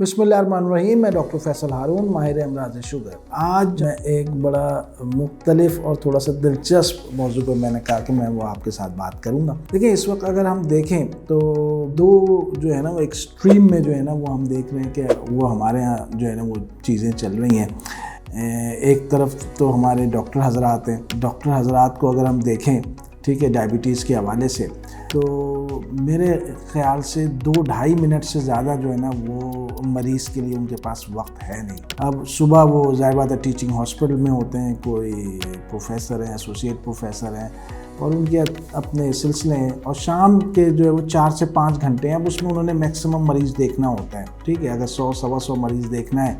बिस्मिल्लाहिर्रहमानिर्रहीम। मैं डॉक्टर फैसल हारून, माहिर अमराज़ शुगर। आज मैं एक बड़ा मुख्तलिफ और थोड़ा सा दिलचस्प मौजू पर मैंने कहा कि मैं वो आपके साथ बात करूँगा। देखिए, इस वक्त अगर हम देखें तो दो जो है ना वो एक्सट्रीम में जो है ना वो हम देख रहे हैं कि वो हमारे यहाँ जो है ना वो चीज़ें चल रही हैं। एक तरफ तो हमारे डॉक्टर हजरात हैं। डॉक्टर हजरात को अगर हम देखें, ठीक है, डायबिटीज़ के हवाले से, तो मेरे ख़्याल से 2-2.5 मिनट से ज़्यादा जो है ना वो मरीज़ के लिए उनके पास वक्त है नहीं। अब सुबह वो ज़ाहिर बात है टीचिंग हॉस्पिटल में होते हैं, कोई प्रोफेसर हैं, एसोसिएट प्रोफेसर हैं और उनके अपने सिलसिले हैं, और शाम के जो है वो 4 से 5 घंटे हैं। अब उसमें उन्होंने मैक्सिमम मरीज़ देखना होता है, ठीक है। अगर 100-125 मरीज़ देखना है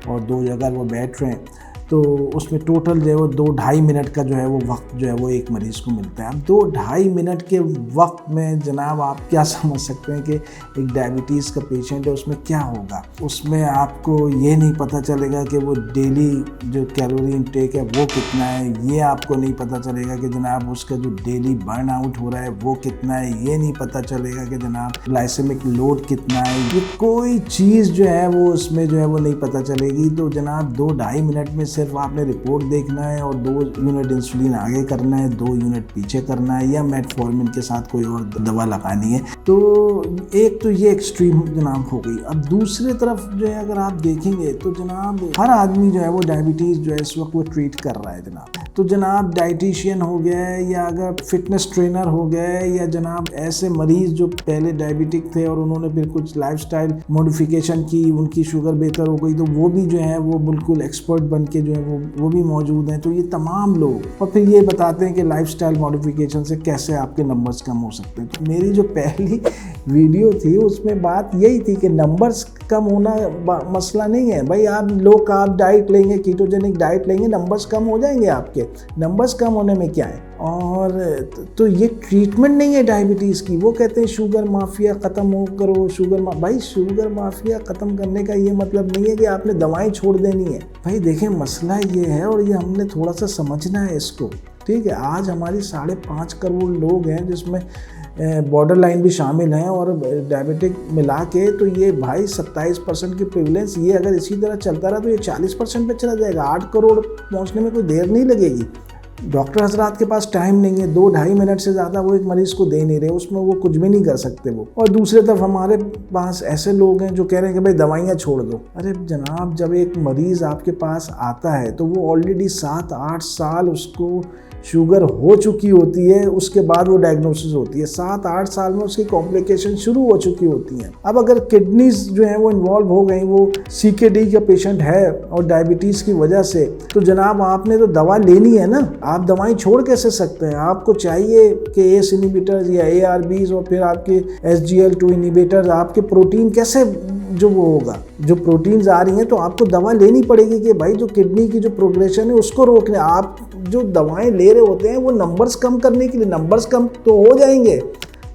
और 2 जगह वो बैठ रहे हैं तो उसमें टोटल जो है वो 2-2.5 मिनट का जो है वो वक्त जो है वो एक मरीज़ को मिलता है। अब 2-2.5 मिनट के वक्त में जनाब आप क्या समझ सकते हैं कि एक डायबिटीज़ का पेशेंट है उसमें क्या होगा। उसमें आपको ये नहीं पता चलेगा कि वो डेली जो कैलोरी इनटेक है वो कितना है, ये आपको नहीं पता चलेगा कि जनाब उसका जो डेली बर्न आउट हो रहा है वो कितना है, ये नहीं पता चलेगा कि जनाब ग्लाइसेमिक लोड कितना है, ये कोई चीज़ जो है वो उसमें जो है वो नहीं पता चलेगी। तो जनाब 2-2.5 मिनट में सिर्फ आपने रिपोर्ट देखना है और 2 यूनिट इंसुलिन आगे करना है, 2 यूनिट पीछे करना है, या मेटफॉर्मिन के साथ कोई और दवा लगानी है। तो एक तो ये एक्सट्रीम जनाब हो गई। अब दूसरी तरफ जो है अगर आप देखेंगे तो जनाब हर आदमी जो है वो डायबिटीज़ जो है इस वक्त वो ट्रीट कर रहा है जनाब। तो जनाब डाइटिशियन हो गया है, या अगर फिटनेस ट्रेनर हो गया है, या जनाब ऐसे मरीज़ जो पहले डायबिटिक थे और उन्होंने फिर कुछ लाइफस्टाइल मॉडिफिकेशन की, उनकी शुगर बेहतर हो गई, तो वो भी जो है वो बिल्कुल एक्सपर्ट बन के जो है वो भी मौजूद हैं। तो ये तमाम लोग और फिर ये बताते हैं कि लाइफस्टाइल मॉडिफिकेशन से कैसे आपके नंबर्स कम हो सकते हैं। तो मेरी जो पहली वीडियो थी उसमें बात यही थी कि नंबर्स कम होना मसला नहीं है भाई। आप लो कार्ब डाइट लेंगे, कीटोजेनिक डाइट लेंगे, नंबर्स कम हो जाएंगे आपके। नंबर्स कम होने में क्या है। और तो ये ट्रीटमेंट नहीं है डायबिटीज़ की। वो कहते हैं शुगर माफिया ख़त्म हो करो, भाई शुगर माफिया ख़त्म करने का ये मतलब नहीं है कि आपने दवाएं छोड़ देनी है। भाई देखें, मसला ये है और ये हमने थोड़ा सा समझना है इसको, ठीक है। आज हमारी 5.5 करोड़ लोग हैं जिसमें बॉर्डर लाइन भी शामिल हैं और डायबिटिक मिला के, तो ये भाई 27% की प्रिवलेंस, ये अगर इसी तरह चलता रहा तो ये 40% पे चला जाएगा। 8 करोड़ पहुंचने में कोई देर नहीं लगेगी। डॉक्टर हजरात के पास टाइम नहीं है, 2-2.5 मिनट से ज़्यादा वो एक मरीज़ को दे नहीं रहे, उसमें वो कुछ भी नहीं कर सकते वो। और दूसरी तरफ हमारे पास ऐसे लोग हैं जो कह रहे हैं कि भाई दवाइयाँ छोड़ दो। अरे जनाब, जब एक मरीज़ आपके पास आता है तो वो ऑलरेडी 7-8 साल उसको शुगर हो चुकी होती है, उसके बाद वो डायग्नोसिस होती है। 7-8 साल में उसकी कॉम्प्लिकेशन शुरू हो चुकी होती हैं। अब अगर किडनीज जो है वो इन्वॉल्व हो गई, वो CKD का पेशेंट है और डायबिटीज़ की वजह से, तो जनाब आपने तो दवा लेनी है ना। आप दवाएं छोड़ कैसे सकते हैं। आपको चाहिए कि ACE इनहिबिटर्स या ARBs और फिर आपके SGLT2 इनहिबिटर्स, आपके प्रोटीन कैसे जो वो होगा, जो प्रोटीन्स आ रही हैं तो आपको दवा लेनी पड़ेगी कि भाई जो किडनी की जो प्रोग्रेशन है उसको रोकने। आप जो दवाएं ले रहे होते हैं वो नंबर्स कम करने के लिए, नंबर्स कम तो हो जाएंगे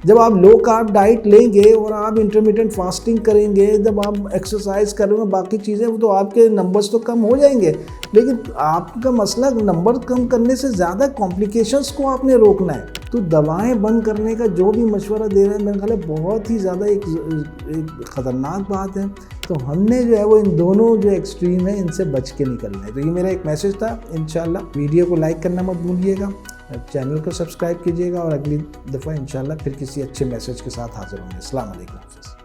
जब आप लो कार्ब डाइट लेंगे और आप इंटरमिटेंट फास्टिंग करेंगे, जब आप एक्सरसाइज करेंगे, बाकी चीज़ें, तो आपके नंबर्स तो कम हो जाएंगे। लेकिन आपका मसला नंबर कम करने से ज़्यादा कॉम्प्लिकेशंस को आपने रोकना है। तो दवाएं बंद करने का जो भी मशवरा दे रहे हैं मेरे ख्याल है बहुत ही ज़्यादा एक ख़तरनाक बात है। तो हमने जो है वो इन दोनों जो एक्सट्रीम है इनसे बच के निकलना है। तो ये मेरा एक मैसेज था। इंशाल्लाह वीडियो को लाइक करना मत भूलिएगा, चैनल को सब्सक्राइब कीजिएगा और अगली दफ़ा इंशाल्लाह फिर किसी अच्छे मैसेज के साथ हाजिर होंगे। अस्सलाम वालेकुम।